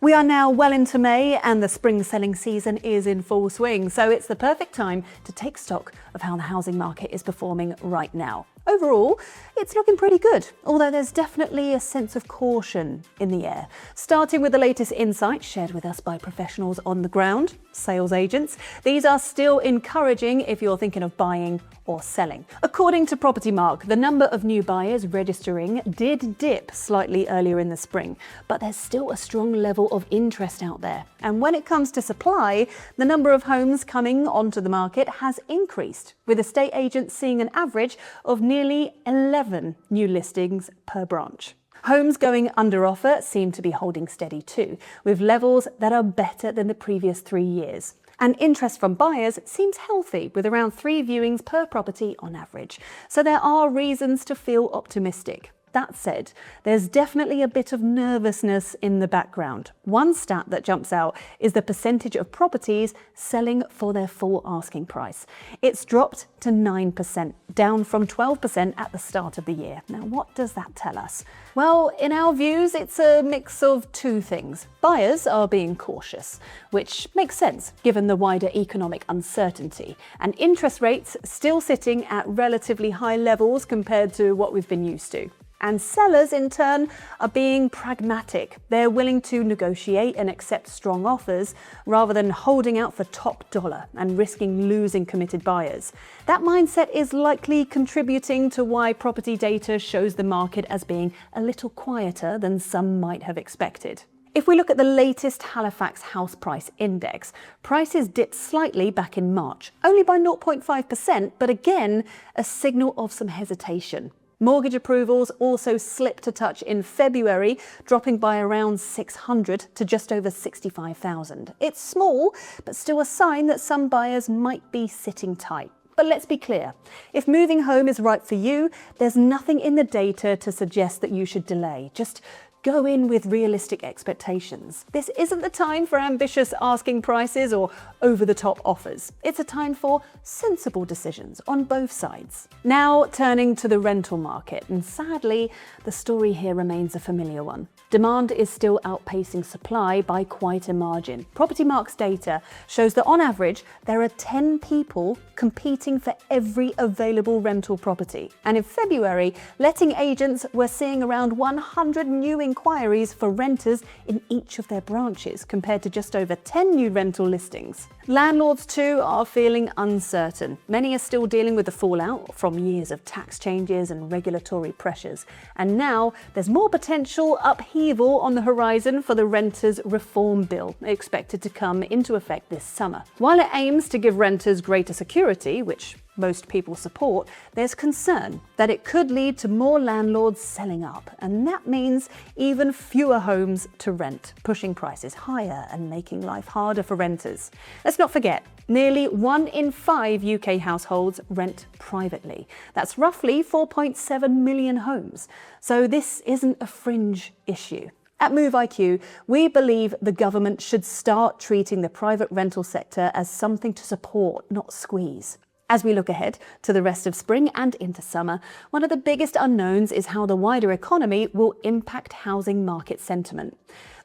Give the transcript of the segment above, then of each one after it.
We are now well into May and the spring selling season is in full swing, so it's the perfect time to take stock of how the housing market is performing right now. Overall, it's looking pretty good, although there's definitely a sense of caution in the air. Starting with the latest insights shared with us by professionals on the ground, sales agents. These are still encouraging if you're thinking of buying or selling. According to Propertymark, the number of new buyers registering did dip slightly earlier in the spring, but there's still a strong level of interest out there. And when it comes to supply, the number of homes coming onto the market has increased, with estate agents seeing an average of nearly 11 new listings per branch. Homes going under offer seem to be holding steady too, with levels that are better than the previous 3 years. And interest from buyers seems healthy, with around 3 viewings per property on average. So there are reasons to feel optimistic. That said, there's definitely a bit of nervousness in the background. One stat that jumps out is the percentage of properties selling for their full asking price. It's dropped to 9%, down from 12% at the start of the year. Now, what does that tell us? Well, in our views, it's a mix of two things. Buyers are being cautious, which makes sense given the wider economic uncertainty, and interest rates still sitting at relatively high levels compared to what we've been used to. And sellers, in turn, are being pragmatic. They're willing to negotiate and accept strong offers rather than holding out for top dollar and risking losing committed buyers. That mindset is likely contributing to why property data shows the market as being a little quieter than some might have expected. If we look at the latest Halifax House Price Index, prices dipped slightly back in March, only by 0.5%, but again, a signal of some hesitation. Mortgage approvals also slipped a touch in February, dropping by around 600 to just over 65,000. It's small, but still a sign that some buyers might be sitting tight. But let's be clear, if moving home is right for you, there's nothing in the data to suggest that you should delay. Just go in with realistic expectations. This isn't the time for ambitious asking prices or over-the-top offers. It's a time for sensible decisions on both sides. Now turning to the rental market, and sadly, the story here remains a familiar one. Demand is still outpacing supply by quite a margin. Propertymark's data shows that on average, there are 10 people competing for every available rental property. And in February, letting agents were seeing around 100 new inquiries for renters in each of their branches, compared to just over 10 new rental listings. Landlords too are feeling uncertain. Many are still dealing with the fallout from years of tax changes and regulatory pressures. And now there's more potential upheaval on the horizon for the Renters Reform Bill, expected to come into effect this summer. While it aims to give renters greater security, which most people support, there's concern that it could lead to more landlords selling up, and that means even fewer homes to rent, pushing prices higher and making life harder for renters. Let's not forget, nearly 1 in 5 UK households rent privately. That's roughly 4.7 million homes. So this isn't a fringe issue. At Move IQ, we believe the government should start treating the private rental sector as something to support, not squeeze. As we look ahead to the rest of spring and into summer, one of the biggest unknowns is how the wider economy will impact housing market sentiment.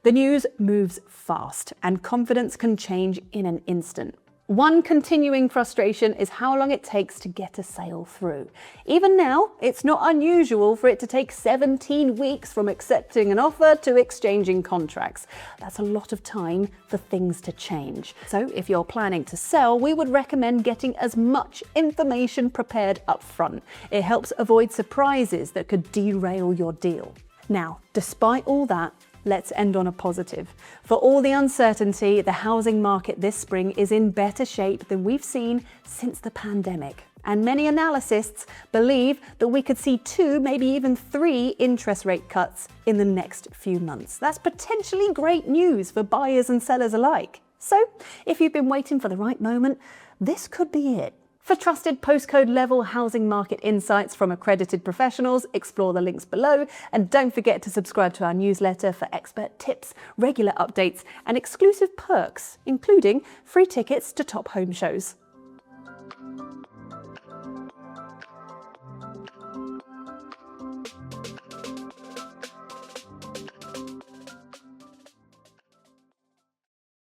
The news moves fast, and confidence can change in an instant. One continuing frustration is how long it takes to get a sale through. Even now, it's not unusual for it to take 17 weeks from accepting an offer to exchanging contracts. That's a lot of time for things to change. So if you're planning to sell, we would recommend getting as much information prepared up front. It helps avoid surprises that could derail your deal. Now, despite all that, let's end on a positive. For all the uncertainty, the housing market this spring is in better shape than we've seen since the pandemic. And many analysts believe that we could see 2, maybe even 3 interest rate cuts in the next few months. That's potentially great news for buyers and sellers alike. So, if you've been waiting for the right moment, this could be it. For trusted postcode-level housing market insights from accredited professionals, explore the links below, and don't forget to subscribe to our newsletter for expert tips, regular updates, and exclusive perks, including free tickets to top home shows.